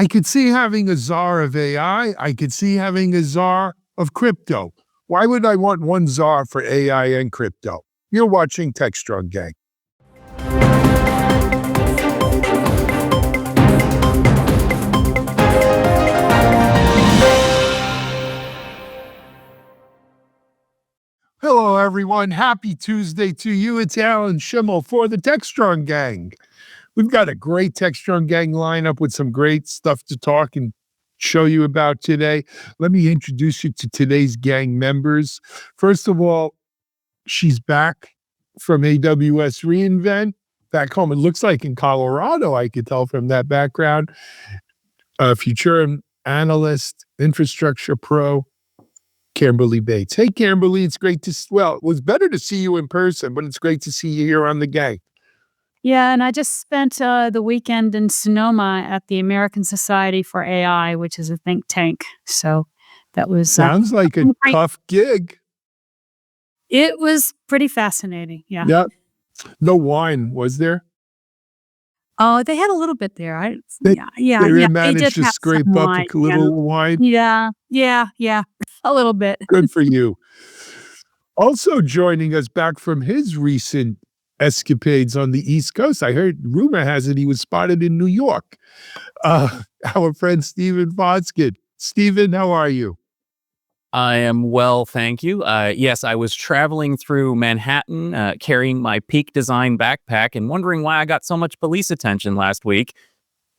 I could see having a czar of AI. I could see having a czar of crypto. Why would I want one czar for AI and crypto? You're watching Techstrong Gang. Hello, everyone. Happy Tuesday to you. It's Alan Schimmel for the Techstrong Gang. We've got a great Techstrong Gang lineup with some great stuff to talk and show you about today. Let me introduce you to today's gang members. First of all, she's back from AWS reInvent, back home. It looks like in Colorado, I could tell from that background. Futurum analyst, infrastructure pro, Camberly Bates. Hey, Camberly, it's great to, well, it was better to see you in person, but it's great to see you here on the gang. Yeah, and I just spent the weekend in Sonoma at the American Society for AI, which is a think tank. So that was... Sounds like a tough gig. It was pretty fascinating, yeah. Yeah. No wine, was there? Oh, they had a little bit there. They They managed to scrape up wine, a little wine. Yeah, a little bit. Good for you. Also joining us back from his recent escapades on the East Coast, I heard, rumor has it, he was spotted in New York. Our friend Stephen Foskin. Stephen, how are you? I am well, thank you. Yes, I was traveling through Manhattan, carrying my Peak Design backpack and wondering why I got so much police attention last week.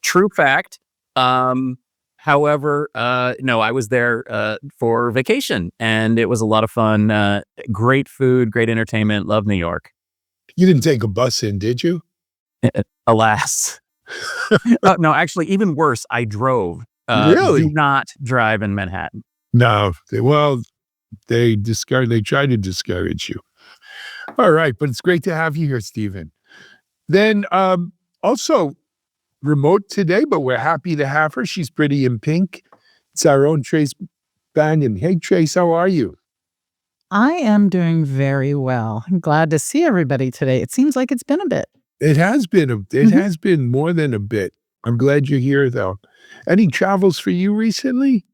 True fact. However, no, I was there for vacation, and it was a lot of fun. Great food, great entertainment. Love New York. You didn't take a bus in, did you? Alas. No, actually, even worse, I drove. Really? Do not drive in Manhattan. No. They try to discourage you. All right, but it's great to have you here, Stephen. Then also remote today, but we're happy to have her. She's pretty in pink. It's our own Trace Bannon. Hey, Trace, how are you? I am doing very well. I'm glad to see everybody today. It seems like it's been a bit. It has been. Has been more than a bit. I'm glad you're here, though. Any travels for you recently?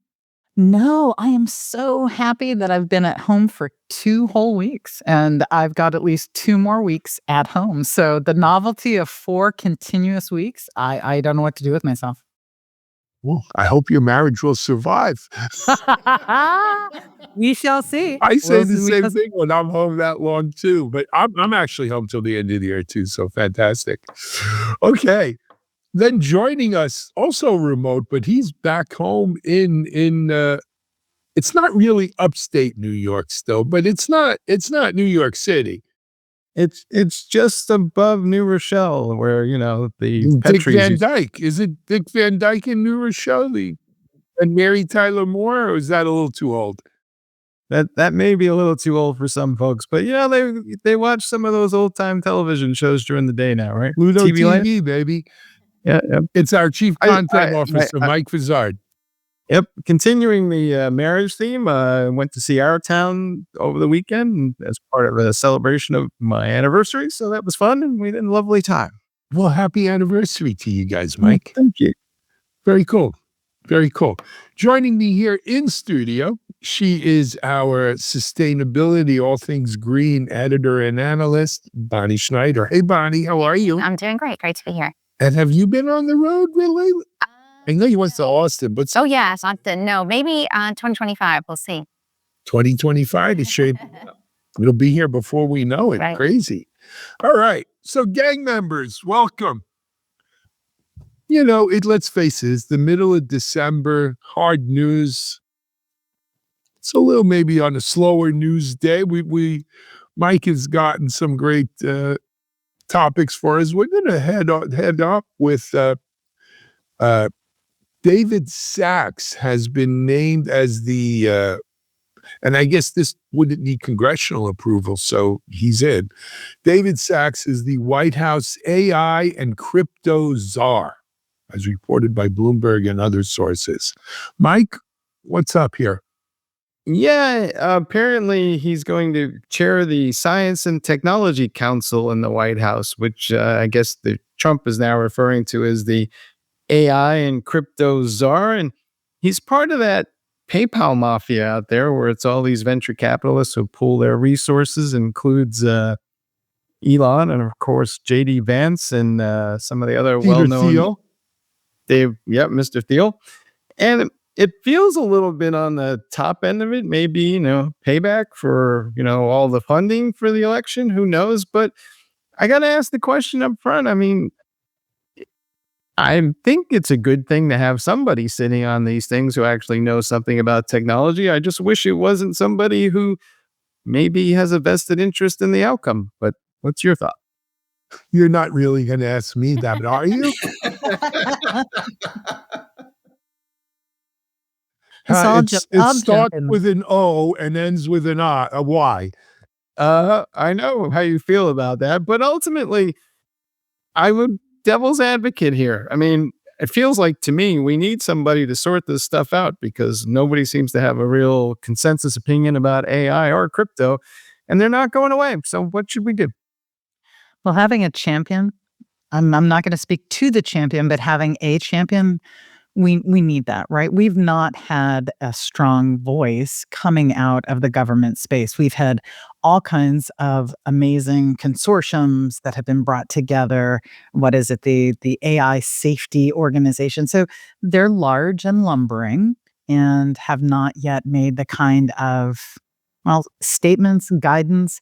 No, I am so happy that I've been at home for 2 whole weeks, and I've got at least 2 more weeks at home. So the novelty of 4 continuous weeks, I don't know what to do with myself. Well, I hope your marriage will survive. We shall see. I say the same thing when I'm home that long too, but I'm actually home till the end of the year too, so fantastic. Okay. Then joining us, also remote, but he's back home in it's not really upstate New York still, but it's not New York City. It's just above New Rochelle, where the Dick Van Dyke. Is it Dick Van Dyke in New Rochelle? And Mary Tyler Moore, or is that a little too old? That may be a little too old for some folks, but they watch some of those old time television shows during the day now, right? Pluto TV, baby. Yeah. It's our chief content officer, Mike Vizard. Yep. Continuing the marriage theme, went to see Our Town over the weekend as part of a celebration of my anniversary. So that was fun, and we had a lovely time. Well, happy anniversary to you guys, Mike. Thank you. Very cool. Very cool. Joining me here in studio, she is our sustainability, all things green editor and analyst, Bonnie Schneider. Hey, Bonnie, how are you? I'm doing great. Great to be here. And have you been on the road really? I know you went to Austin, but... Oh, yes. Austin. No, maybe 2025. We'll see. 2025 is straight. It'll be here before we know it. Right. Crazy. All right. So gang members, welcome. Let's face it, it's the middle of December, hard news. It's a little maybe on a slower news day. Mike has gotten some great topics for us. We're going to head up with David Sachs has been named as the, and I guess this wouldn't need congressional approval, so he's in. David Sachs is the White House AI and crypto czar, as reported by Bloomberg and other sources. Mike, what's up here? Yeah, apparently he's going to chair the Science and Technology Council in the White House, which I guess Trump is now referring to as the AI and Crypto Czar, and he's part of that PayPal mafia out there where it's all these venture capitalists who pool their resources, includes Elon and, of course, JD Vance and some of the other Peter well-known Thiel. Mr. Thiel. And it feels a little bit on the top end of it, maybe, payback for, all the funding for the election. Who knows? But I got to ask the question up front. I mean, I think it's a good thing to have somebody sitting on these things who actually knows something about technology. I just wish it wasn't somebody who maybe has a vested interest in the outcome. But what's your thought? You're not really going to ask me that, but are you? It starts with an O and ends with a Y. I know how you feel about that, but ultimately, I would devil's advocate here. I mean, it feels like to me we need somebody to sort this stuff out because nobody seems to have a real consensus opinion about AI or crypto, and they're not going away. So what should we do? Well, having a champion, I'm not going to speak to the champion, but having a champion, we need that, right? We've not had a strong voice coming out of the government space. We've had all kinds of amazing consortiums that have been brought together. What is it? The AI safety organization. So they're large and lumbering and have not yet made the kind of, statements, guidance,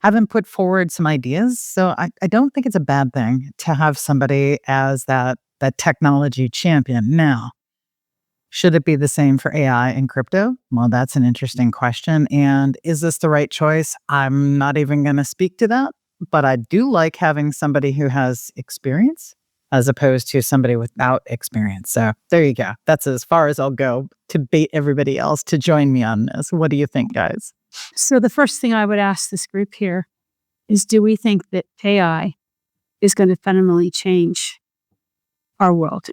haven't put forward some ideas. So I don't think it's a bad thing to have somebody as that technology champion. Now, should it be the same for AI and crypto? Well, that's an interesting question. And is this the right choice? I'm not even going to speak to that, but I do like having somebody who has experience as opposed to somebody without experience. So there you go. That's as far as I'll go to bait everybody else to join me on this. What do you think, guys? So the first thing I would ask this group here is, do we think that AI is going to fundamentally change our world?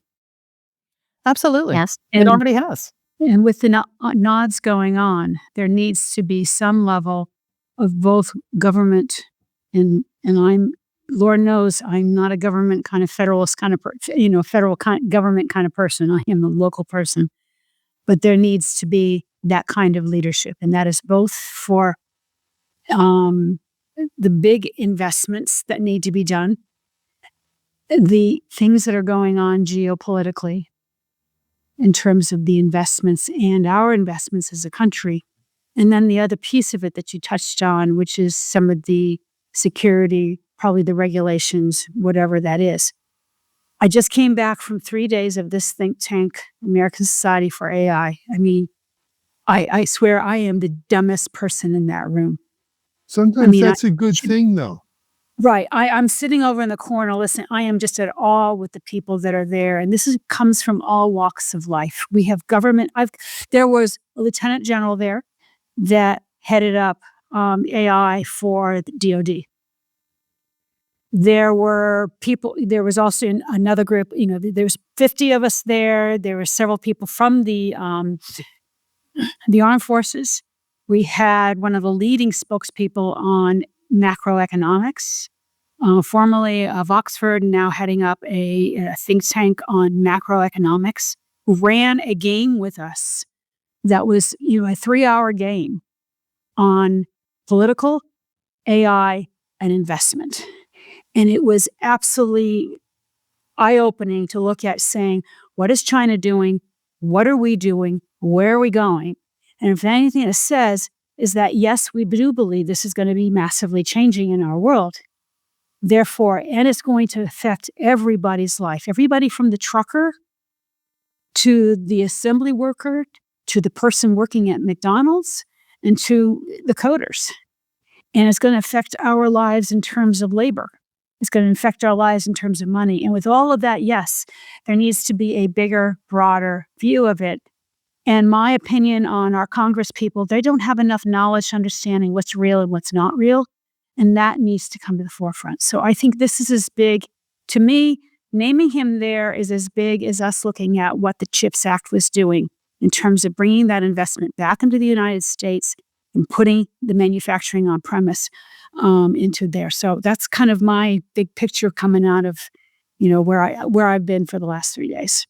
Absolutely. Yes. It already has. And with the nods going on, there needs to be some level of both government and Lord knows I'm not a government kind of federalist kind of, government kind of person. I am a local person. But there needs to be that kind of leadership. And that is both for the big investments that need to be done, the things that are going on geopolitically in terms of the investments and our investments as a country. And then the other piece of it that you touched on, which is some of the security, probably the regulations, whatever that is. I just came back from 3 days of this think tank, American Society for AI. I mean, I swear I am the dumbest person in that room. Sometimes that's a good thing, though. Right. I'm sitting over in the corner. Listen, I am just at awe with the people that are there. And this comes from all walks of life. We have government. There was a lieutenant general there that headed up AI for the DOD. There were people, there was also another group, there's 50 of us there. There were several people from the armed forces. We had one of the leading spokespeople on macroeconomics, formerly of Oxford, now heading up a think tank on macroeconomics, who ran a game with us that was, a 3-hour game on political, AI, and investment. And it was absolutely eye-opening to look at, saying, what is China doing? What are we doing? Where are we going? And if anything it says is that, yes, we do believe this is going to be massively changing in our world. Therefore, and it's going to affect everybody's life, everybody from the trucker to the assembly worker, to the person working at McDonald's, and to the coders. And it's going to affect our lives in terms of labor. It's going to affect our lives in terms of money. And with all of that, yes, there needs to be a bigger, broader view of it. And my opinion on our Congress people, they don't have enough knowledge understanding what's real and what's not real. And that needs to come to the forefront. So I think this is as big, to me, naming him there is as big as us looking at what the CHIPS Act was doing in terms of bringing that investment back into the United States and putting the manufacturing on premise into there. So that's kind of my big picture coming out of, where I've been for the last 3 days.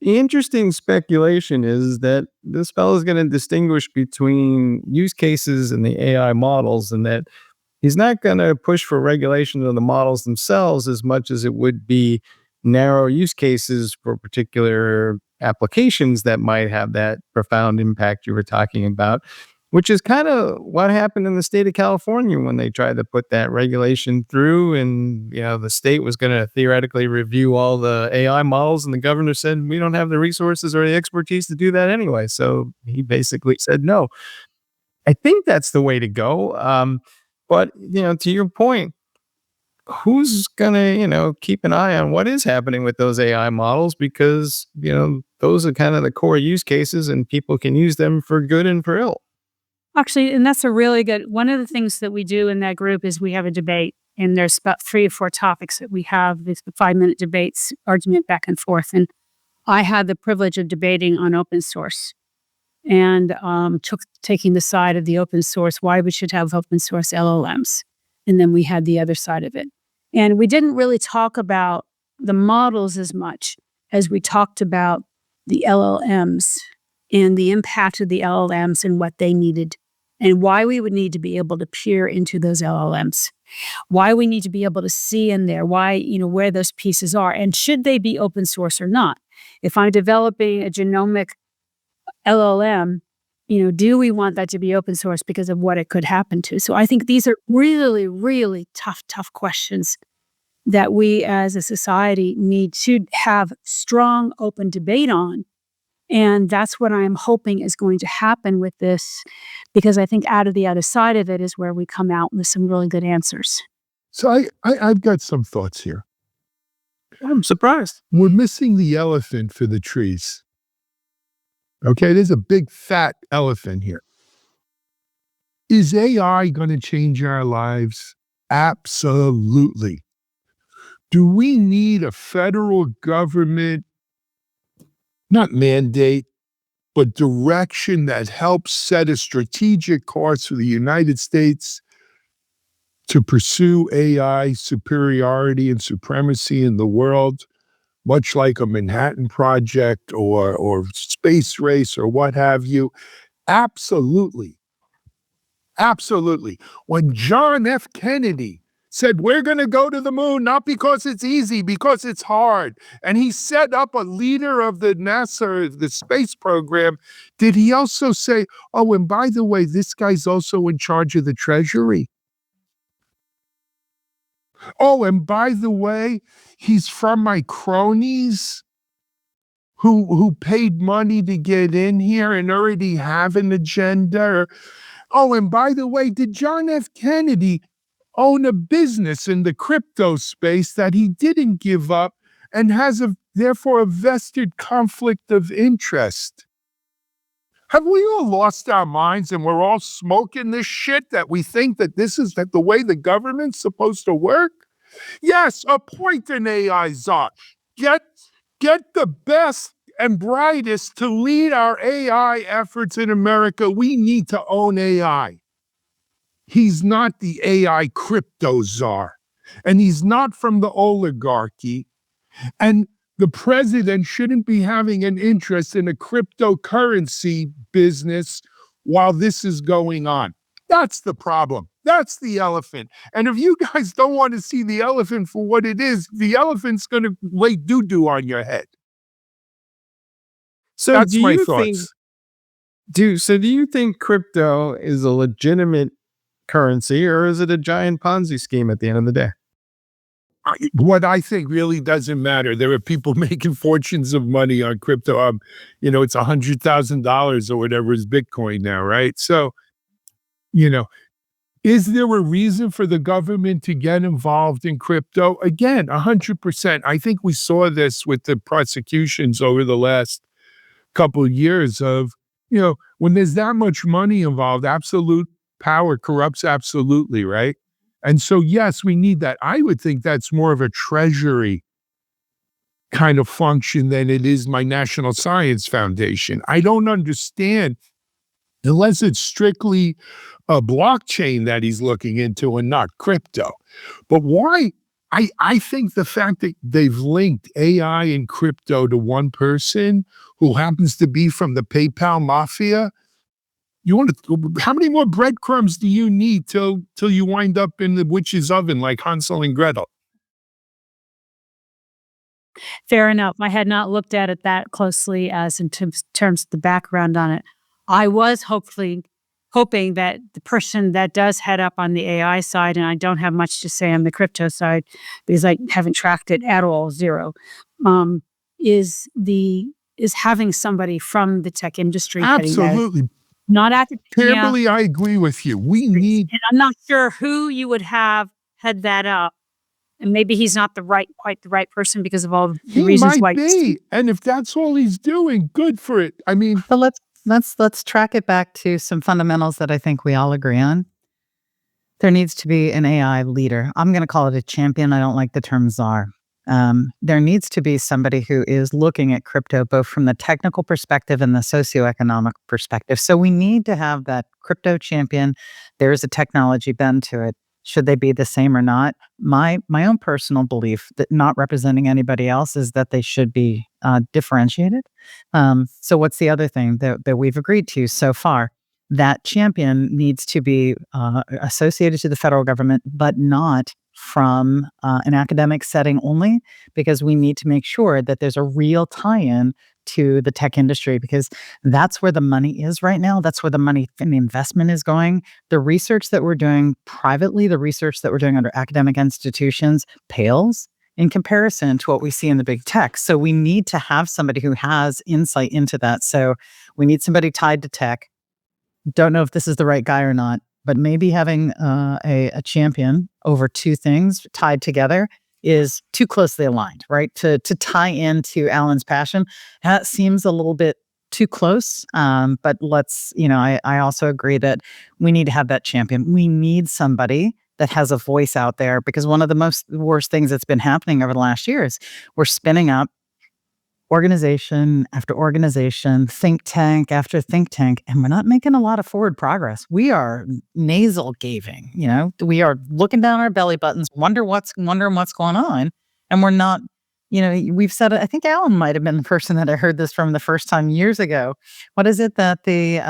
The interesting speculation is that this fellow is going to distinguish between use cases and the AI models, and that he's not going to push for regulation of the models themselves as much as it would be narrow use cases for particular applications that might have that profound impact you were talking about, which is kind of what happened in the state of California when they tried to put that regulation through. And, the state was going to theoretically review all the AI models. And the governor said, we don't have the resources or the expertise to do that anyway. So he basically said, no. I think that's the way to go. But, to your point, who's going to, keep an eye on what is happening with those AI models? Because, those are kind of the core use cases and people can use them for good and for ill. Actually, and that's a really good, one of the things that we do in that group is we have a debate, and there's about 3 or 4 topics that we have, these 5-minute debates, argument back and forth. And I had the privilege of debating on open source and taking the side of the open source, why we should have open source LLMs. And then we had the other side of it. And we didn't really talk about the models as much as we talked about the LLMs and the impact of the LLMs and what they needed, and why we would need to be able to peer into those LLMs, why we need to be able to see in there, why, where those pieces are, and should they be open source or not. If I'm developing a genomic LLM, do we want that to be open source because of what it could happen to? So I think these are really, really tough questions that we as a society need to have strong, open debate on. And that's what I'm hoping is going to happen with this, because I think out of the other side of it is where we come out with some really good answers. So I've got some thoughts here. I'm surprised. We're missing the elephant for the trees. Okay, there's a big fat elephant here. Is AI going to change our lives? Absolutely. Do we need a federal government, not mandate, but direction that helps set a strategic course for the United States to pursue AI superiority and supremacy in the world, much like a Manhattan Project or space race or what have you? Absolutely. Absolutely. When John F. Kennedy said, we're going to go to the moon, not because it's easy, because it's hard. And he set up a leader of the NASA, the space program. Did he also say, oh, and by the way, this guy's also in charge of the Treasury? Oh, and by the way, he's from my cronies who paid money to get in here and already have an agenda. Oh, and by the way, did John F. Kennedy own a business in the crypto space that he didn't give up and has therefore a vested conflict of interest? Have we all lost our minds and we're all smoking this shit that we think that this is the way the government's supposed to work? Yes, appoint an AI czar. Get the best and brightest to lead our AI efforts in America. We need to own AI. He's not the AI crypto czar, and he's not from the oligarchy. And the president shouldn't be having an interest in a cryptocurrency business while this is going on. That's the problem. That's the elephant. And if you guys don't want to see the elephant for what it is, the elephant's going to lay doo-doo on your head. So That's do my you thoughts. do you think crypto is a legitimate currency, or is it a giant Ponzi scheme at the end of the day? What I think really doesn't matter. There are people making fortunes of money on crypto. It's $100,000 or whatever is Bitcoin now, right? So, is there a reason for the government to get involved in crypto? Again, 100%. I think we saw this with the prosecutions over the last couple of years of, when there's that much money involved, absolute power corrupts absolutely, right? And so, yes, we need that. I would think that's more of a treasury kind of function than it is my National Science Foundation. I don't understand, unless it's strictly a blockchain that he's looking into and not crypto. But why I think the fact that they've linked AI and crypto to one person who happens to be from the PayPal mafia, how many more breadcrumbs do you need till you wind up in the witch's oven like Hansel and Gretel? Fair enough. I had not looked at it that closely as in terms of the background on it. I was hoping that the person that does head up on the AI side, and I don't have much to say on the crypto side because I haven't tracked it at all, zero, is having somebody from the tech industry heading that. Absolutely. Not academia. Camberly, I agree with you. We need And I'm not sure who you would have head that up. And maybe he's not quite the right person because of all the he reasons might why. be. And if that's all he's doing, good for it. I mean, But let's track it back to some fundamentals that I think we all agree on. There needs to be an AI leader. I'm going to call it a champion. I don't like the term czar. There needs to be somebody who is looking at crypto both from the technical perspective and the socioeconomic perspective. So we need to have that crypto champion. There's a technology bend to it. Should they be the same or not? My own personal belief, that not representing anybody else, is that they should be differentiated. So what's the other thing that we've agreed to so far? That champion needs to be associated to the federal government, but not from an academic setting only, because we need to make sure that there's a real tie-in to the tech industry, because that's where the money is right now. That's where the money and the investment is going. The research that we're doing privately, the research that we're doing under academic institutions pales in comparison to what we see in the big tech. So we need to have somebody who has insight into that. So we need somebody tied to tech. Don't know if this is the right guy or not, but maybe having a champion over two things tied together is too closely aligned, right? To tie into Alan's passion, that seems a little bit too close. But I also agree that we need to have that champion. We need somebody that has a voice out there, because one of the worst things that's been happening over the last year is we're spinning up organization after organization, think tank after think tank, and we're not making a lot of forward progress. We are nasal gaving, we are looking down our belly buttons, wondering what's going on. And we're not, we've said it. I think Alan might have been the person that I heard this from the first time years ago. What is it that the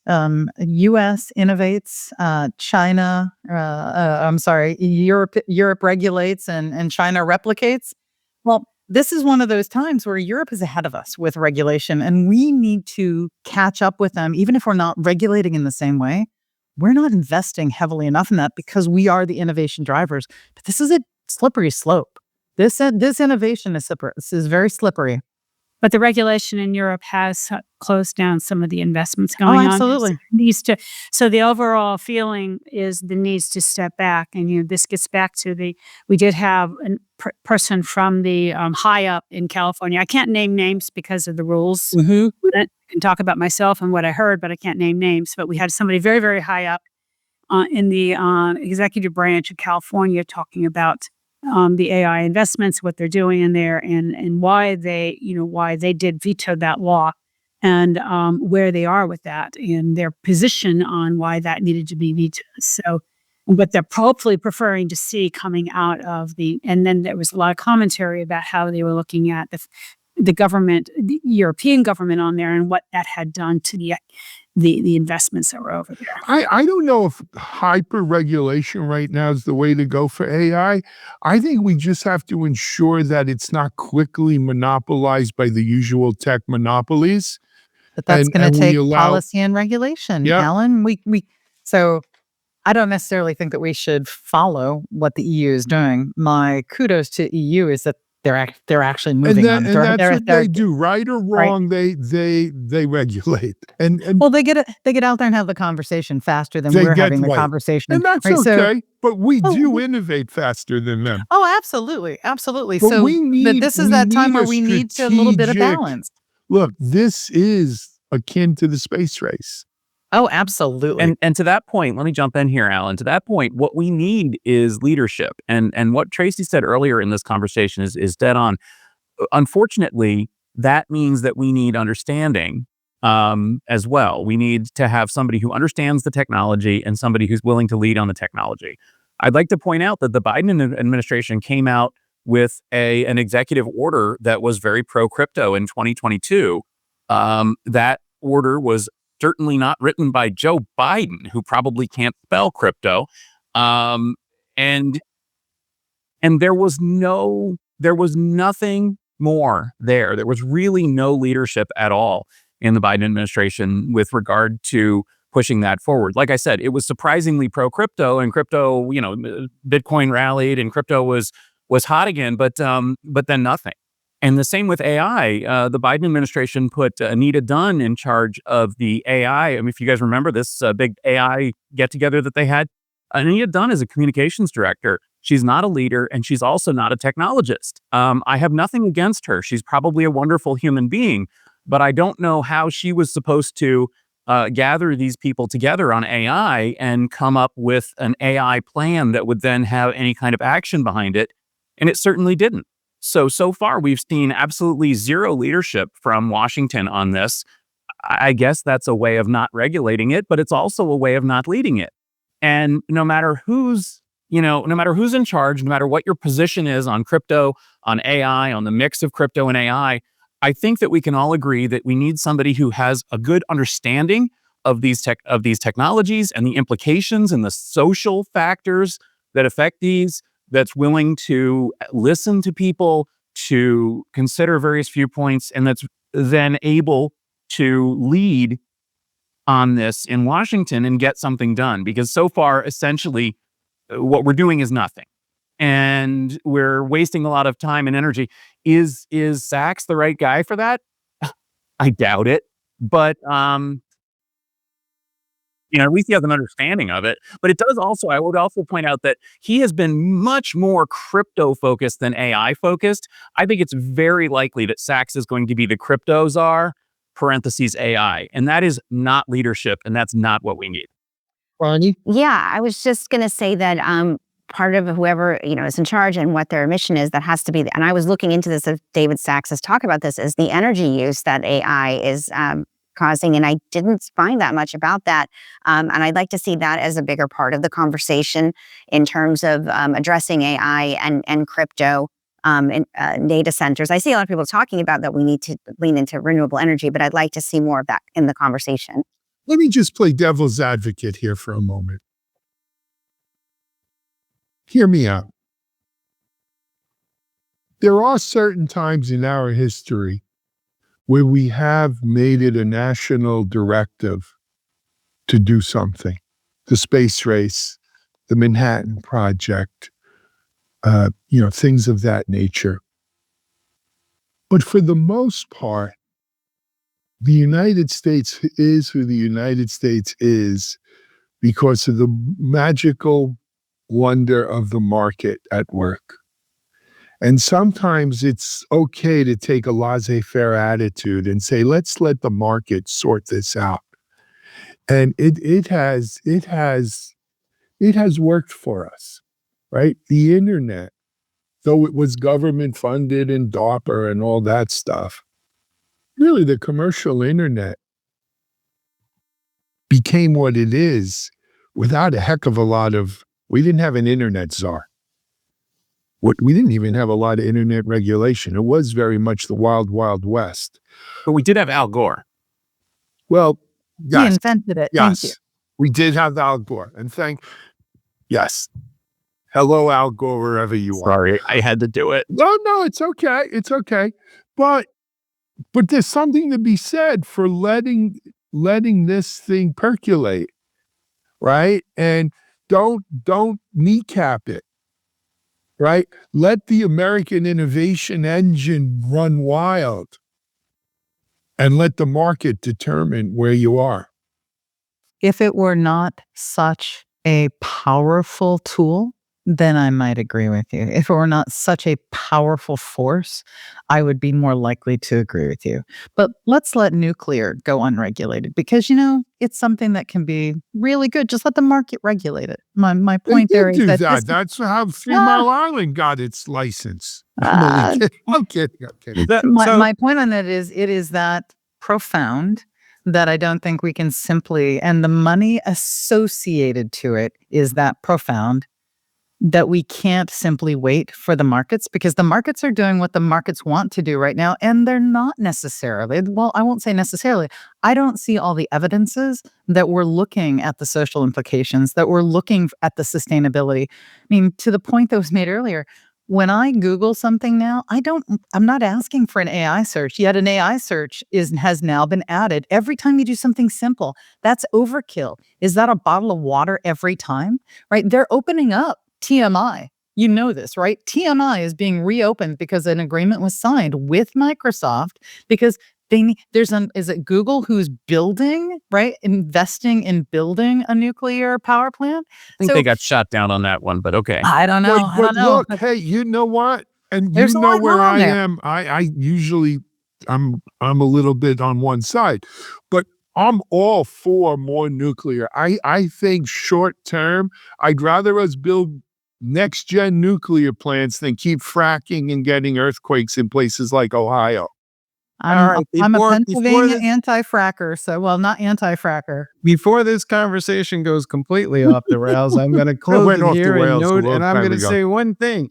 US innovates, China, Europe regulates and China replicates? Well, this is one of those times where Europe is ahead of us with regulation, and we need to catch up with them. Even if we're not regulating in the same way, we're not investing heavily enough in that because we are the innovation drivers. But this is a slippery slope. This innovation is slippery. This is very slippery. But the regulation in Europe has closed down some of the investments going on. Absolutely. So the overall feeling is the needs to step back. And this gets back to we did have a person from the high up in California. I can't name names because of the rules. Mm-hmm. I can talk about myself and what I heard, but I can't name names. But we had somebody very, very high up in the executive branch of California talking about the AI investments, what they're doing in there, and why they did veto that law, and where they are with that, and their position on why that needed to be vetoed. So, what they're hopefully preferring to see coming out of and then there was a lot of commentary about how they were looking at the government, the European government on there, and what that had done to the investments that were over there. I don't know if hyper regulation right now is the way to go for AI. I think we just have to ensure that it's not quickly monopolized by the usual tech monopolies. But that's going to take allow policy and regulation, Yeah. Alan. So I don't necessarily think that we should follow what the EU is doing. My kudos to EU is that they're actually moving on. And that's what they do, right or wrong. Right. They regulate, and well, they get out there and have the conversation faster than they we're get having the right. conversation, and that's right? okay. But we do innovate faster than them. Oh, absolutely. But So, but this is that time where we need a little bit of balance. Look, this is akin to the space race. Oh, absolutely. And to that point, let me jump in here, Alan. To that point, what we need is leadership. And what Traci said earlier in this conversation is dead on. Unfortunately, that means that we need understanding as well. We need to have somebody who understands the technology and somebody who's willing to lead on the technology. I'd like to point out that the Biden administration came out with an executive order that was very pro-crypto in 2022. That order was certainly not written by Joe Biden, who probably can't spell crypto. And there was nothing more there. There was really no leadership at all in the Biden administration with regard to pushing that forward. Like I said, it was surprisingly pro-crypto, and crypto, Bitcoin rallied and crypto was hot again, but then nothing. And the same with AI. The Biden administration put Anita Dunn in charge of the AI. I mean, if you guys remember this big AI get-together that they had, Anita Dunn is a communications director. She's not a leader, and she's also not a technologist. I have nothing against her. She's probably a wonderful human being, but I don't know how she was supposed to gather these people together on AI and come up with an AI plan that would then have any kind of action behind it. And it certainly didn't. So far, we've seen absolutely zero leadership from Washington on this. I guess that's a way of not regulating it, but it's also a way of not leading it. And no matter who's in charge, no matter what your position is on crypto, on AI, on the mix of crypto and AI, I think that we can all agree that we need somebody who has a good understanding of these technologies and the implications and the social factors that affect these, that's willing to listen to people, to consider various viewpoints, and that's then able to lead on this in Washington and get something done. Because so far, essentially, what we're doing is nothing. And we're wasting a lot of time and energy. Is Sachs the right guy for that? I doubt it. But at least he has an understanding of it. But it does also, I would also point out that he has been much more crypto focused than AI focused. I think it's very likely that Sachs is going to be the crypto czar, parentheses AI. And that is not leadership, and that's not what we need. Bonnie? Yeah, I was just going to say that part of whoever is in charge and what their mission is, that has to be. And I was looking into this. If David Sachs has talked about this, is the energy use that AI is causing, and I didn't find that much about that. And I'd like to see that as a bigger part of the conversation in terms of addressing AI and crypto and data centers. I see a lot of people talking about that we need to lean into renewable energy, but I'd like to see more of that in the conversation. Let me just play devil's advocate here for a moment. Hear me out. There are certain times in our history where we have made it a national directive to do something. The space race, the Manhattan Project, things of that nature. But for the most part, the United States is who the United States is because of the magical wonder of the market at work. And sometimes it's okay to take a laissez-faire attitude and say, let's let the market sort this out. And it has worked for us, right? The internet, though it was government funded and DARPA and all that stuff, really the commercial internet became what it is without a heck of a lot of, we didn't have an internet czar. We didn't even have a lot of internet regulation. It was very much the wild, wild west. But we did have Al Gore. Well, yes. He invented it. Yes, Thank you. we did have Al Gore. And yes. Hello, Al Gore, wherever you are. Sorry, I had to do it. No, it's okay. It's okay. But there's something to be said for letting this thing percolate, right? And don't kneecap it, right? Let the American innovation engine run wild and let the market determine where you are. If it were not such a powerful tool, then I might agree with you. If it were not such a powerful force, I would be more likely to agree with you. But let's let nuclear go unregulated because, it's something that can be really good. Just let the market regulate it. My point there is that that's how 3 Mile Island got its license. I'm kidding. My point on that is it is that profound that I don't think we can simply, and the money associated to it is that profound that we can't simply wait for the markets, because the markets are doing what the markets want to do right now. And they're not necessarily, well, I won't say necessarily. I don't see all the evidences that we're looking at the social implications, that we're looking at the sustainability. I mean, to the point that was made earlier, when I Google something now, I'm not asking for an AI search, yet an AI search has now been added. Every time you do something simple, that's overkill. Is that a bottle of water every time? Right? They're opening up TMI. You know this, right? TMI is being reopened because an agreement was signed with Microsoft because is it Google who's building, right? Investing in building a nuclear power plant? I think they got shot down on that one, but okay. I don't know. I But don't know. look, hey, you know what? And There's you a know lot where going on I there. am. I usually I'm a little bit on one side, but I'm all for more nuclear. I think short term, I'd rather us build next gen nuclear plants than keep fracking and getting earthquakes in places like Ohio. All right, I'm a before Pennsylvania this- anti-fracker, so well, not anti-fracker. Before this conversation goes completely off the rails, I'm going to close went it off the here and rails a note, long and I'm time going to ago. say one thing.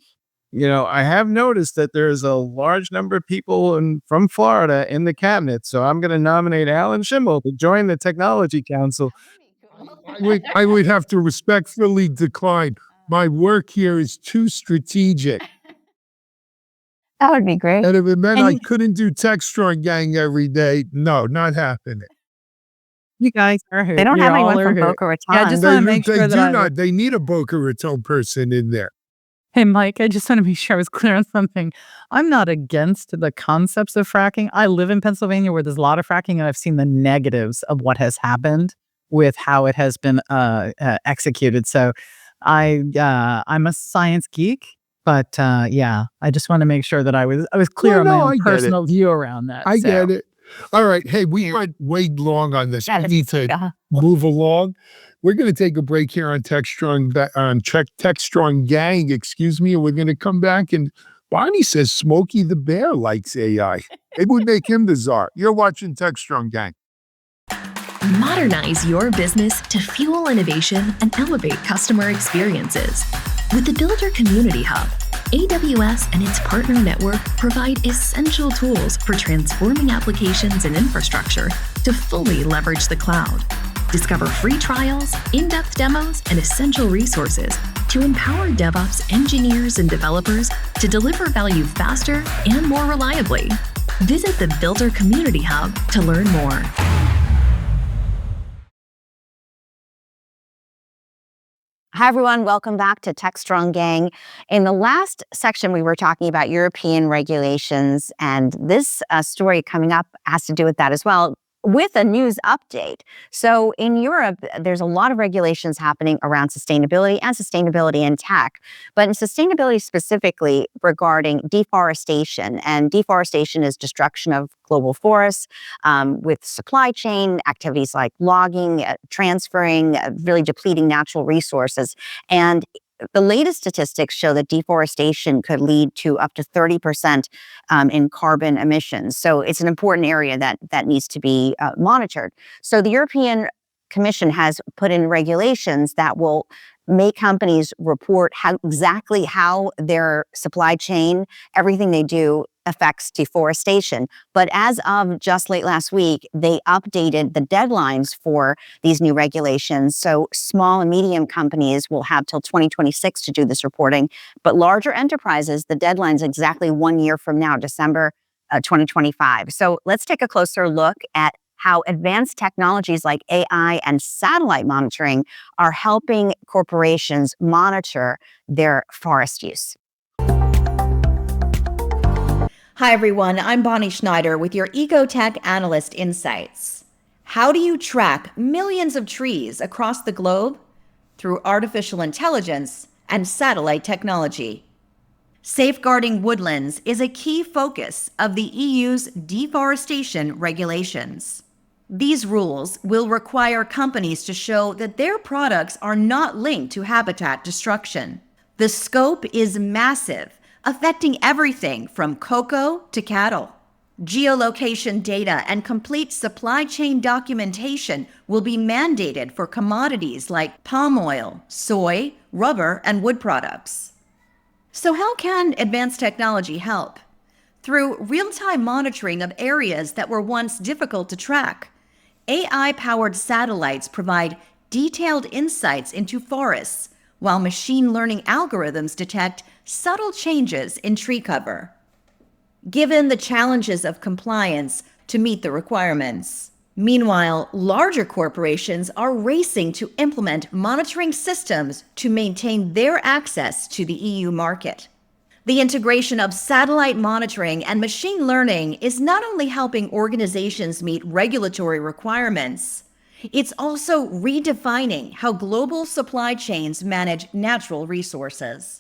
You know, I have noticed that there's a large number of people from Florida in the cabinet, so I'm going to nominate Alan Schimmel to join the Technology Council. I would have to respectfully decline. My work here is too strategic. That would be great. And if it meant And I couldn't do Techstrong Gang every day, no, not happening. You guys are who? They don't You have all anyone are from who. Boca Raton. Yeah, I just want to make They sure do that not. They need a Boca Raton person in there. Hey, Mike, I just want to make sure I was clear on something. I'm not against the concepts of fracking. I live in Pennsylvania where there's a lot of fracking, and I've seen the negatives of what has happened with how it has been executed. So I'm a science geek, but yeah, I just want to make sure that I was clear on my I own get it. personal view around that. I So, get it. All right. Hey, we went way long on this. We need to Yeah. move along. We're going to take a break here on Techstrong Gang, excuse me, and we're going to come back and Bonnie says Smokey the Bear likes AI. It would make him the czar. You're watching Techstrong Gang. Modernize your business to fuel innovation and elevate customer experiences. With the Builder Community Hub, AWS and its partner network provide essential tools for transforming applications and infrastructure to fully leverage the cloud. Discover free trials, in-depth demos, and essential resources to empower DevOps engineers and developers to deliver value faster and more reliably. Visit the Builder Community Hub to learn more. Hi, everyone. Welcome back to Techstrong Gang. In the last section, we were talking about European regulations, and this story coming up has to do with that as well, with a news update. So in Europe, there's a lot of regulations happening around sustainability and sustainability in tech, but in sustainability specifically regarding deforestation. And deforestation is destruction of global forests with supply chain activities like logging, transferring, really depleting natural resources. And the latest statistics show that deforestation could lead to up to 30% in carbon emissions. So it's an important area that needs to be monitored. So the European Commission has put in regulations that will make companies report exactly how their supply chain, everything they do, affects deforestation. But as of just late last week, they updated the deadlines for these new regulations. So small and medium companies will have till 2026 to do this reporting. But larger enterprises, the deadline's exactly 1 year from now, December 2025. So let's take a closer look at how advanced technologies like AI and satellite monitoring are helping corporations monitor their forest use. Hi everyone, I'm Bonnie Schneider with your Ecotech Analyst Insights. How do you track millions of trees across the globe? Through artificial intelligence and satellite technology. Safeguarding woodlands is a key focus of the EU's deforestation regulations. These rules will require companies to show that their products are not linked to habitat destruction. The scope is massive, affecting everything from cocoa to cattle. Geolocation data and complete supply chain documentation will be mandated for commodities like palm oil, soy, rubber, and wood products. So how can advanced technology help? Through real-time monitoring of areas that were once difficult to track, AI-powered satellites provide detailed insights into forests, while machine learning algorithms detect subtle changes in tree cover. Given the challenges of compliance to meet the requirements. Meanwhile, larger corporations are racing to implement monitoring systems to maintain their access to the EU market. The integration of satellite monitoring and machine learning is not only helping organizations meet regulatory requirements, it's also redefining how global supply chains manage natural resources.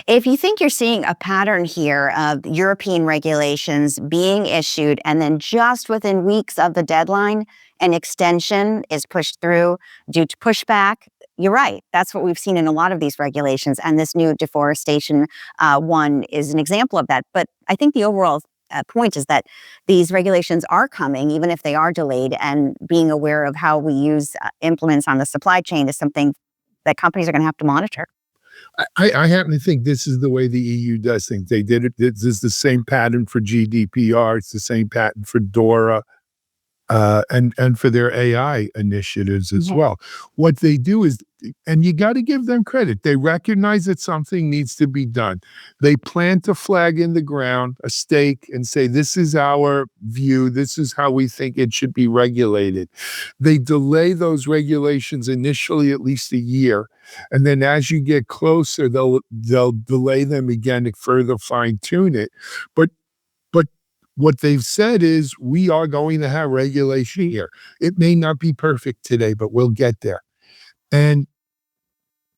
If you think you're seeing a pattern here of European regulations being issued and then just within weeks of the deadline, an extension is pushed through due to pushback, you're right. That's what we've seen in a lot of these regulations. And this new deforestation one is an example of that. But I think the overall point is that these regulations are coming, even if they are delayed, and being aware of how we use implements on the supply chain is something that companies are going to have to monitor. I happen to think this is the way the EU does things. They did it. This is the same pattern for GDPR. It's the same pattern for DORA, and for their AI initiatives as well. What they do is, and you got to give them credit, they recognize that something needs to be done. They plant a flag in the ground, a stake, and say, this is our view. This is how we think it should be regulated. They delay those regulations initially at least a year. And then as you get closer, they'll delay them again to further fine tune it. But what they've said is, we are going to have regulation here. It may not be perfect today, but we'll get there. And,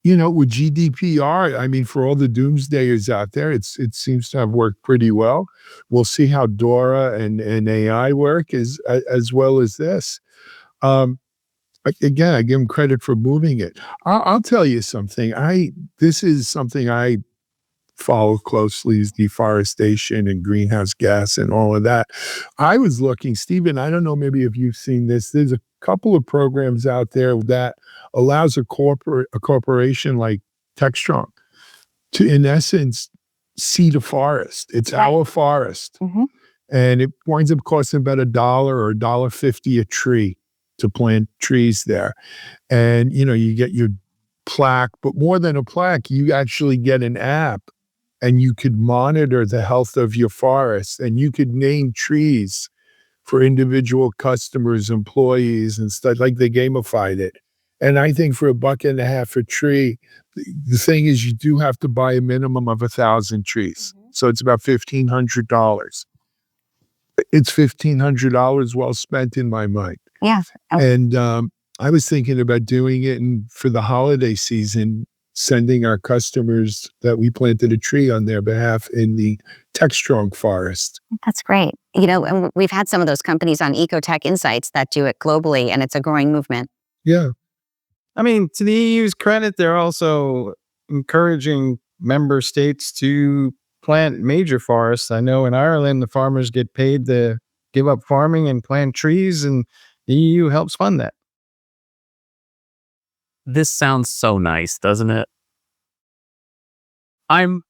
with GDPR, I mean, for all the doomsdayers out there, it seems to have worked pretty well. We'll see how DORA and AI work as well as this. Again, I give them credit for moving it. I'll tell you something. This is something I follow closely, is deforestation and greenhouse gas and all of that. I was looking, Stephen, I don't know, maybe if you've seen this, there's a couple of programs out there that allows a corporation like Techstrong to, in essence, seed a forest. It's our forest. And it winds up costing about $1 or $1.50 a tree to plant trees there. And, you get your plaque, but more than a plaque, you actually get an app. And you could monitor the health of your forest, and you could name trees for individual customers, employees, and stuff. Like, they gamified it. And I think for $1.50 a tree, the thing is, you do have to buy a minimum of 1,000 trees. So it's about $1,500. It's $1,500 well spent in my mind. Yeah. And I was thinking about doing it for the holiday season, sending our customers that we planted a tree on their behalf in the Techstrong forest. That's great. And we've had some of those companies on Ecotech Insights that do it globally, and it's a growing movement. Yeah. I mean, to the EU's credit, they're also encouraging member states to plant major forests. I know in Ireland, the farmers get paid to give up farming and plant trees, and the EU helps fund that. This sounds so nice, doesn't it? I'm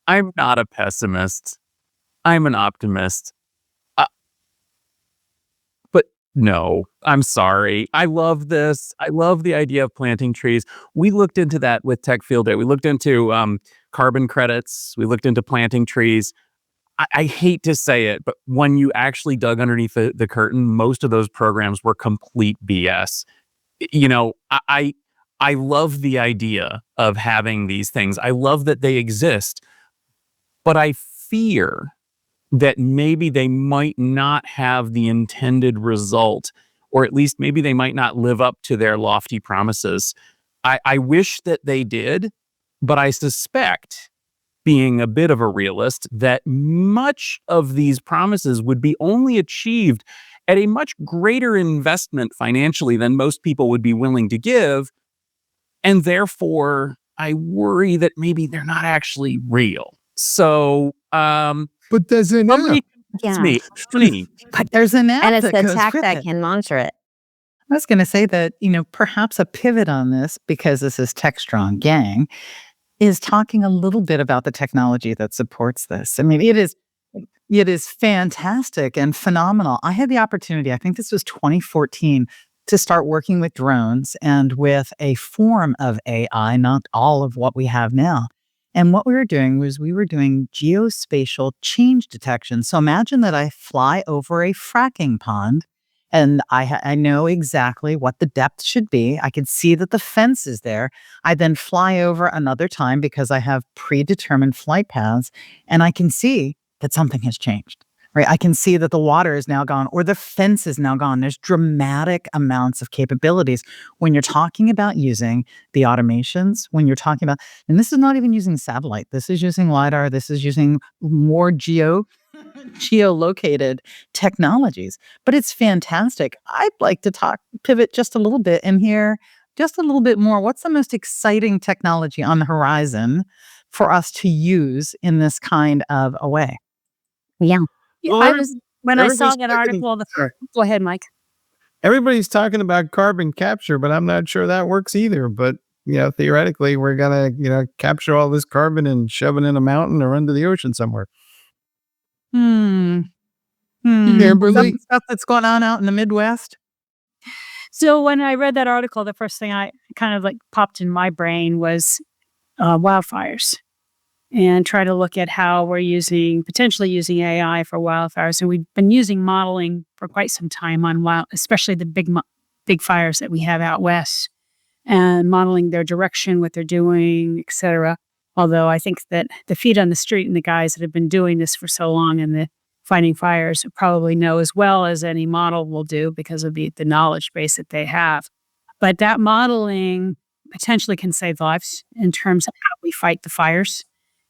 not a pessimist. I'm an optimist. But no, I'm sorry. I love this. I love the idea of planting trees. We looked into that with Tech Field Day. We looked into carbon credits. We looked into planting trees. I hate to say it, but when you actually dug underneath the curtain, most of those programs were complete BS. I love the idea of having these things. I love that they exist, but I fear that maybe they might not have the intended result, or at least maybe they might not live up to their lofty promises. I wish that they did, but I suspect, being a bit of a realist, that much of these promises would be only achieved at a much greater investment financially than most people would be willing to give. And therefore, I worry that maybe they're not actually real. So, But there's an somebody app. convince Yeah. me. Honey, But there's an app And it's that the goes tech with that it. can monitor it. I was going to say that, perhaps a pivot on this, because this is Techstrong Gang, is talking a little bit about the technology that supports this. I mean, it is fantastic and phenomenal. I had the opportunity, I think this was 2014, to start working with drones and with a form of AI, not all of what we have now. And what we were doing was we were doing geospatial change detection. So imagine that I fly over a fracking pond and I know exactly what the depth should be. I can see that the fence is there. I then fly over another time because I have predetermined flight paths, and I can see that something has changed. Right? I can see that the water is now gone or the fence is now gone. There's dramatic amounts of capabilities when you're talking about using the automations, when you're talking about, and this is not even using satellite. This is using LiDAR. This is using more geolocated technologies, but it's fantastic. I'd like to pivot just a little bit and hear just a little bit more. What's the most exciting technology on the horizon for us to use in this kind of a way? Yeah. Yeah, Well, when I saw everybody's that talking- article, sorry. go ahead, Mike. Everybody's talking about carbon capture, but I'm not sure that works either. But theoretically, we're gonna capture all this carbon and shove it in a mountain or under the ocean somewhere. Camberly? Some stuff that's going on out in the Midwest. So when I read that article, the first thing I kind of like popped in my brain was wildfires, and try to look at how we're potentially using AI for wildfires. And we've been using modeling for quite some time on especially the big fires that we have out west, and modeling their direction, what they're doing, et cetera. Although I think that the feet on the street and the guys that have been doing this for so long and the fighting fires probably know as well as any model will do because of the knowledge base that they have. But that modeling potentially can save lives in terms of how we fight the fires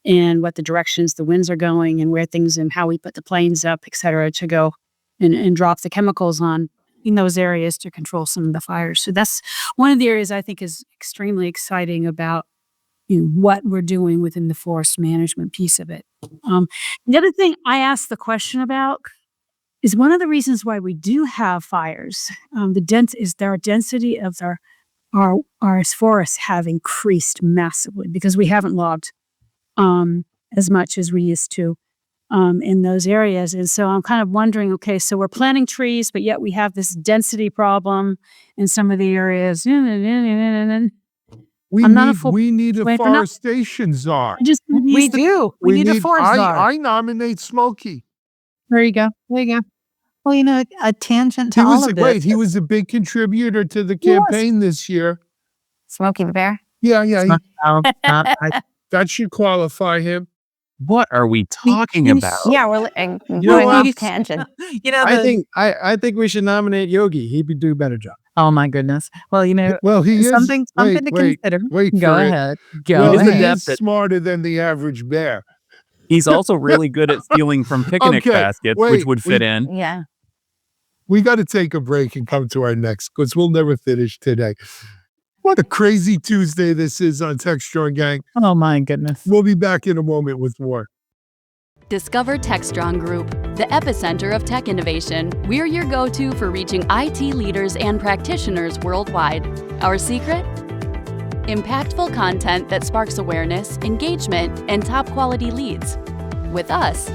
and what the directions the winds are going and where things and how we put the planes up, et cetera, to go and drop the chemicals on in those areas to control some of the fires. So that's one of the areas I think is extremely exciting about what we're doing within the forest management piece of it. The other thing I asked the question about is one of the reasons why we do have fires. Our density of our forests have increased massively because we haven't logged as much as we used to in those areas. And so I'm kind of wondering, okay, so we're planting trees, but yet we have this density problem in some of the areas. We I'm not a need full- we need a wait, we're not- forestation czar. I just We do. We need a forest czar. I nominate Smokey. There you go. There you go. Well, a tangent to all of this. He was a big contributor to the He was. campaign this year. Smokey the Bear. Yeah, I- that should qualify him. what are we talking he's- about? Yeah, we're know going what? off tangent. I think we should nominate Yogi. He would do a better job. oh my goodness. Well, Well, he is something to wait, consider. wait Go for it. ahead. Well, He is he the is depth that- smarter than the average bear. He's also really good at stealing from picnic Okay, baskets, wait, which would fit in. Yeah. We got to take a break and come to our next because we'll never finish today. What a crazy Tuesday this is on Techstrong Gang. Oh my goodness. We'll be back in a moment with more. Discover Techstrong Group, the epicenter of tech innovation. We're your go-to for reaching IT leaders and practitioners worldwide. Our secret? Impactful content that sparks awareness, engagement, and top-quality leads. With us,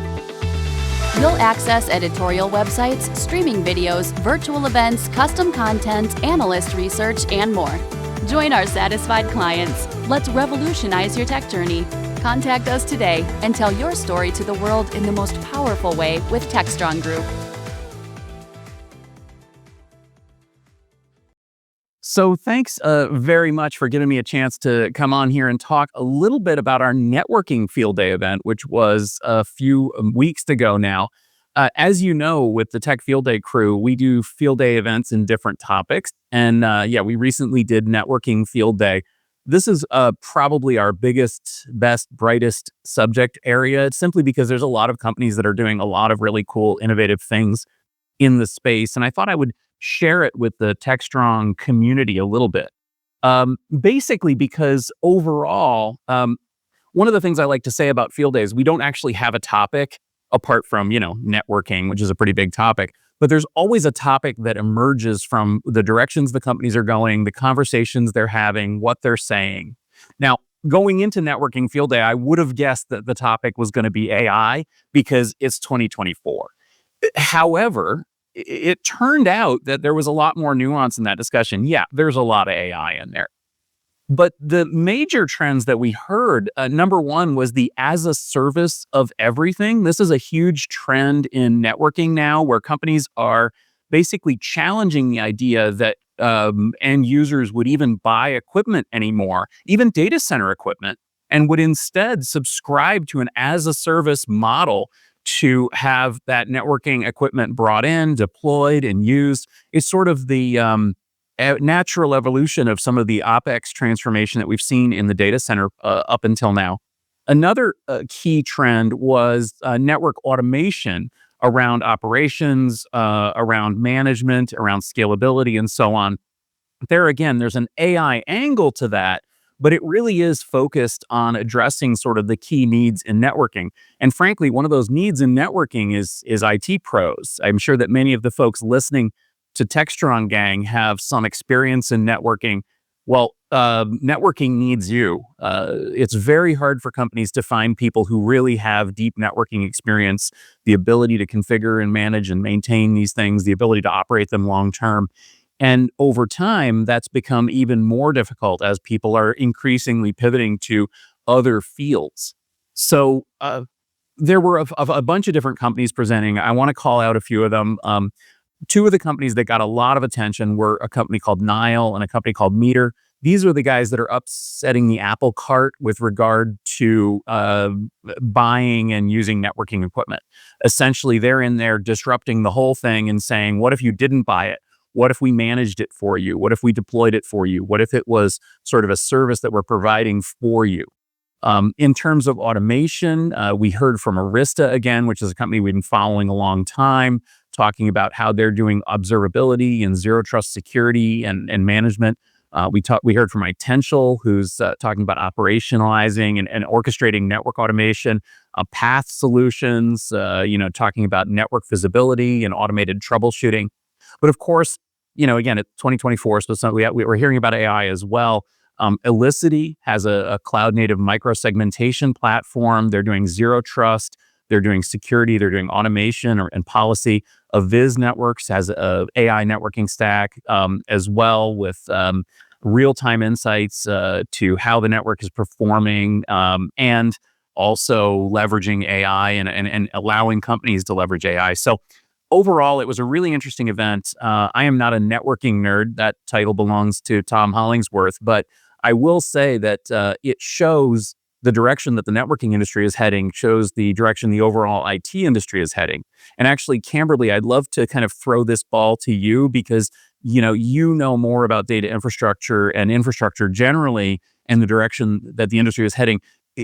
you'll access editorial websites, streaming videos, virtual events, custom content, analyst research, and more. Join our satisfied clients. Let's revolutionize your tech journey. Contact us today and tell your story to the world in the most powerful way with Techstrong Group. So thanks very much for giving me a chance to come on here and talk a little bit about our networking field day event, which was a few weeks ago now. As you know, with the Tech Field Day crew, we do field day events in different topics. And we recently did Networking Field Day. This is probably our biggest, best, brightest subject area, simply because there's a lot of companies that are doing a lot of really cool, innovative things in the space. And I thought I would share it with the Techstrong community a little bit. Basically because overall, one of the things I like to say about field days, we don't actually have a topic apart from, networking, which is a pretty big topic. But there's always a topic that emerges from the directions the companies are going, the conversations they're having, what they're saying. Now, going into networking field day, I would have guessed that the topic was going to be AI because it's 2024. However, it turned out that there was a lot more nuance in that discussion. Yeah, there's a lot of AI in there. But the major trends that we heard, number one was the as a service of everything. This is a huge trend in networking now where companies are basically challenging the idea that end users would even buy equipment anymore, even data center equipment, and would instead subscribe to an as a service model to have that networking equipment brought in, deployed, and used. It's sort of the natural evolution of some of the OpEx transformation that we've seen in the data center up until now. Another key trend was network automation around operations, around management, around scalability, and so on. There again, there's an AI angle to that, but it really is focused on addressing sort of the key needs in networking. And frankly, one of those needs in networking is IT pros. I'm sure that many of the folks listening to Techstrong Gang have some experience in networking. Well, networking needs you. It's very hard for companies to find people who really have deep networking experience, the ability to configure and manage and maintain these things, the ability to operate them long term. And over time, that's become even more difficult as people are increasingly pivoting to other fields. So there were a bunch of different companies presenting. I want to call out a few of them. Two of the companies that got a lot of attention were a company called Nile and a company called Meter. These are the guys that are upsetting the apple cart with regard to buying and using networking equipment. Essentially, they're in there disrupting the whole thing and saying, what if you didn't buy it? What if we managed it for you? What if we deployed it for you? What if it was sort of a service that we're providing for you? In terms of automation, we heard from Arista again, which is a company we've been following a long time, talking about how they're doing observability and zero trust security and management. We heard from Itential, who's talking about operationalizing and orchestrating network automation, Path Solutions, talking about network visibility and automated troubleshooting. But of course, again, it's 2024, so we're hearing about AI as well. Elicity has a cloud-native micro-segmentation platform. They're doing zero trust. They're doing security. They're doing automation and policy. Aviz Networks has a AI networking stack as well with real-time insights to how the network is performing and also leveraging AI and allowing companies to leverage AI. So overall, it was a really interesting event. I am not a networking nerd. That title belongs to Tom Hollingsworth, but I will say that it shows the direction that the networking industry is heading, shows the direction the overall IT industry is heading. And actually, Camberly, I'd love to kind of throw this ball to you because you know more about data infrastructure and infrastructure generally and the direction that the industry is heading.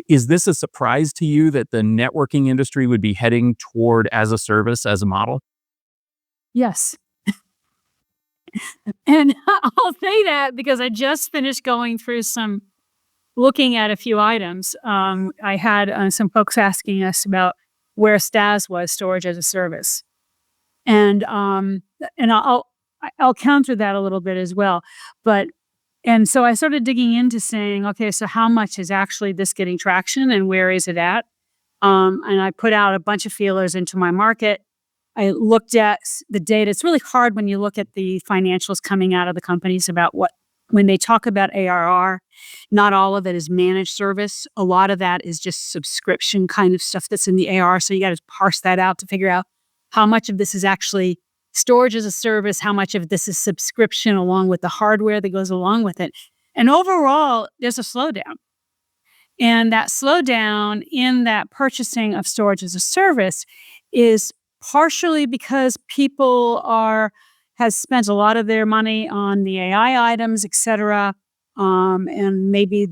Is this a surprise to you that the networking industry would be heading toward as a service, as a model? Yes. And I'll say that because I just finished going through looking at a few items. I had some folks asking us about where STAS was, storage as a service. And I'll counter that a little bit as well. And so I started digging into saying, okay, so how much is actually this getting traction and where is it at? And I put out a bunch of feelers into my market. I looked at the data. It's really hard when you look at the financials coming out of the companies about when they talk about ARR, not all of it is managed service. A lot of that is just subscription kind of stuff that's in the ARR. So you got to parse that out to figure out how much of this is actually storage as a service, how much of this is subscription along with the hardware that goes along with it. And overall, there's a slowdown. And that slowdown in that purchasing of storage as a service is partially because people has spent a lot of their money on the AI items, et cetera. And maybe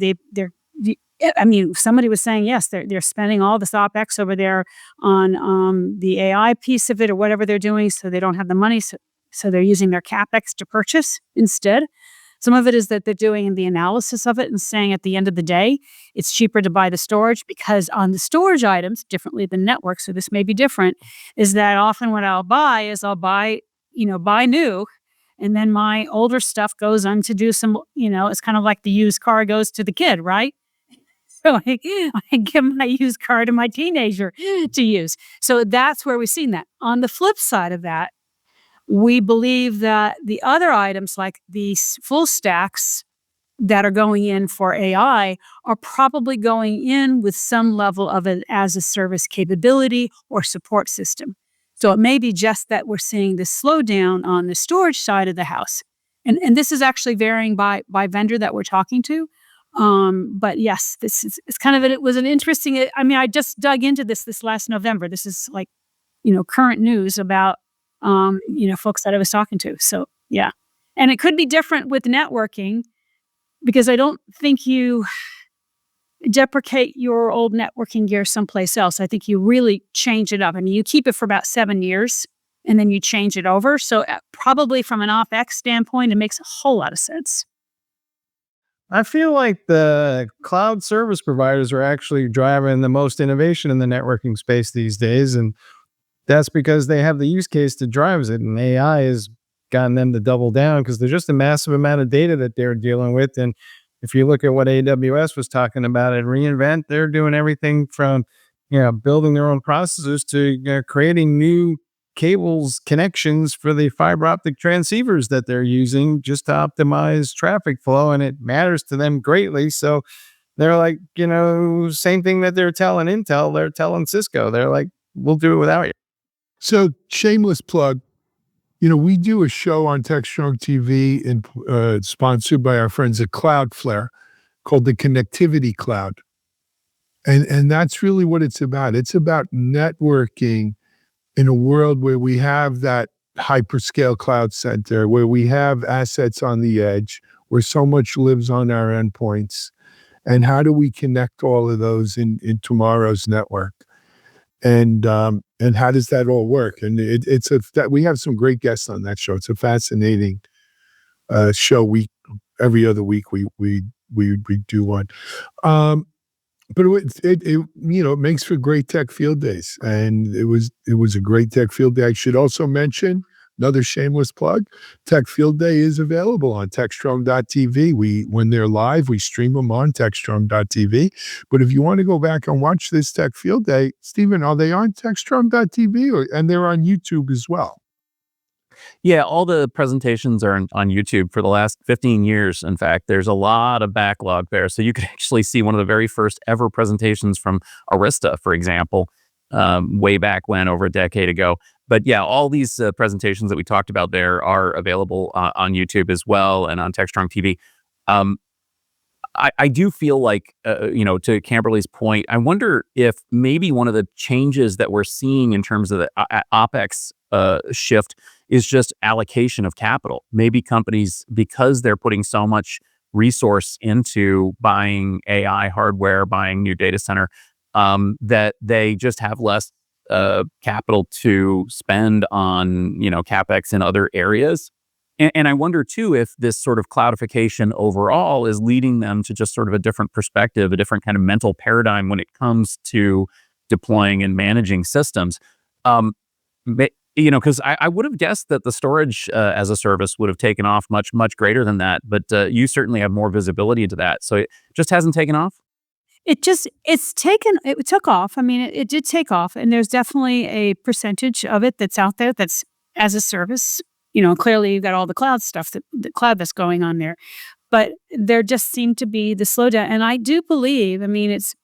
somebody was saying, yes, they're spending all this OpEx over there on the AI piece of it or whatever they're doing, so they don't have the money. So they're using their CapEx to purchase instead. Some of it is that they're doing the analysis of it and saying at the end of the day, it's cheaper to buy the storage because on the storage items, differently than network, so this may be different, is that often what I'll buy is buy new, and then my older stuff goes on to do some, it's kind of like the used car goes to the kid, right? So I give my used car to my teenager to use. So that's where we've seen that. On the flip side of that, we believe that the other items like these full stacks that are going in for AI are probably going in with some level of an as a service capability or support system. So it may be just that we're seeing this slowdown on the storage side of the house. And this is actually varying by vendor that we're talking to. But yes, it's kind of it was an interesting. I mean, I just dug into this last November. This is like, current news about folks that I was talking to. So yeah, and it could be different with networking because I don't think you deprecate your old networking gear someplace else. I think you really change it up. I mean, you keep it for about 7 years and then you change it over. So probably from an OpEx standpoint, it makes a whole lot of sense. I feel like the cloud service providers are actually driving the most innovation in the networking space these days. And that's because they have the use case that drives it. And AI has gotten them to double down because there's just a massive amount of data that they're dealing with. And if you look at what AWS was talking about at reInvent, they're doing everything from, building their own processors to creating new cables connections for the fiber optic transceivers that they're using just to optimize traffic flow. And it matters to them greatly. So they're like, same thing that they're telling Intel, they're telling Cisco. They're like, we'll do it without you. So shameless plug. We do a show on Techstrong TV and sponsored by our friends at Cloudflare called the Connectivity Cloud. And that's really what it's about. It's about networking in a world where we have that hyperscale cloud center, where we have assets on the edge, where so much lives on our endpoints. And how do we connect all of those in tomorrow's network? And how does that all work? And we have some great guests on that show. It's a fascinating show. Every other week we do one. But it makes for great tech field days, and it was a great tech field day. I should also mention another shameless plug: Tech Field Day is available on Techstrong.tv. When they're live, we stream them on Techstrong.tv. But if you want to go back and watch this Tech Field Day, Stephen, are they on Techstrong.tv and they're on YouTube as well? Yeah, all the presentations are on YouTube for the last 15 years. In fact, there's a lot of backlog there. So you could actually see one of the very first ever presentations from Arista, for example, way back when, over a decade ago. But yeah, all these presentations that we talked about there are available on YouTube as well and on Techstrong TV. I do feel like, to Camberly's point, I wonder if maybe one of the changes that we're seeing in terms of the OpEx shift is just allocation of capital. Maybe companies, because they're putting so much resource into buying AI hardware, buying new data center, that they just have less capital to spend on, CapEx in other areas. And I wonder, too, if this sort of cloudification overall is leading them to just sort of a different perspective, a different kind of mental paradigm when it comes to deploying and managing systems. Because I would have guessed that the storage as a service would have taken off much, much greater than that. But you certainly have more visibility into that. So it just hasn't taken off? It took off. I mean, it did take off. And there's definitely a percentage of it that's out there that's as a service. Clearly you've got all the cloud stuff, the cloud that's going on there. But there just seemed to be the slowdown. And I do believe, it's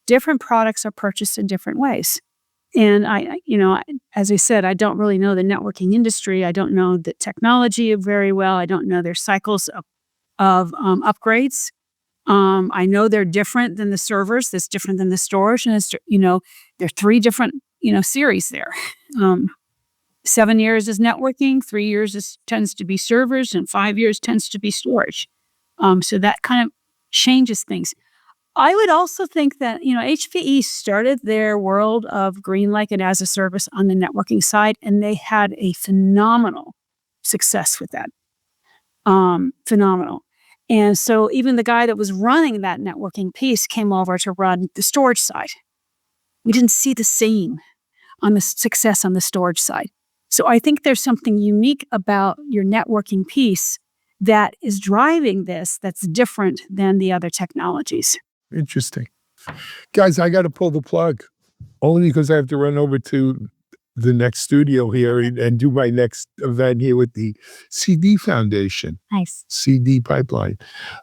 different products are purchased in different ways. And as I said, I don't really know the networking industry. I don't know the technology very well. I don't know their cycles of upgrades. I know they're different than the servers. That's different than the storage. And there are 3 different, series there. 7 years is networking, 3 years tends to be servers, and 5 years tends to be storage. So that kind of changes things. I would also think that, HPE started their world of GreenLake and as a service on the networking side, and they had a phenomenal success with that. phenomenal. And so even the guy that was running that networking piece came over to run the storage side. We didn't see the same on the success on the storage side. So I think there's something unique about your networking piece that is driving this that's different than the other technologies. Interesting. Guys, I got to pull the plug only because I have to run over to the next studio here and do my next event here with the CD Foundation. Nice. CD pipeline.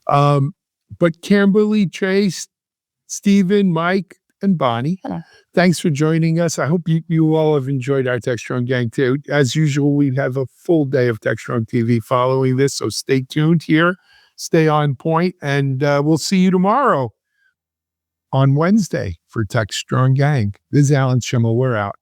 But Camberly, Trace, Stephen, Mike, and Bonnie, Hello. Thanks for joining us. I hope you all have enjoyed our Techstrong Gang too. As usual, we have a full day of Techstrong TV following this, so stay tuned here, stay on point, and we'll see you tomorrow on Wednesday for Techstrong Gang. This is Alan Schimmel. We're out.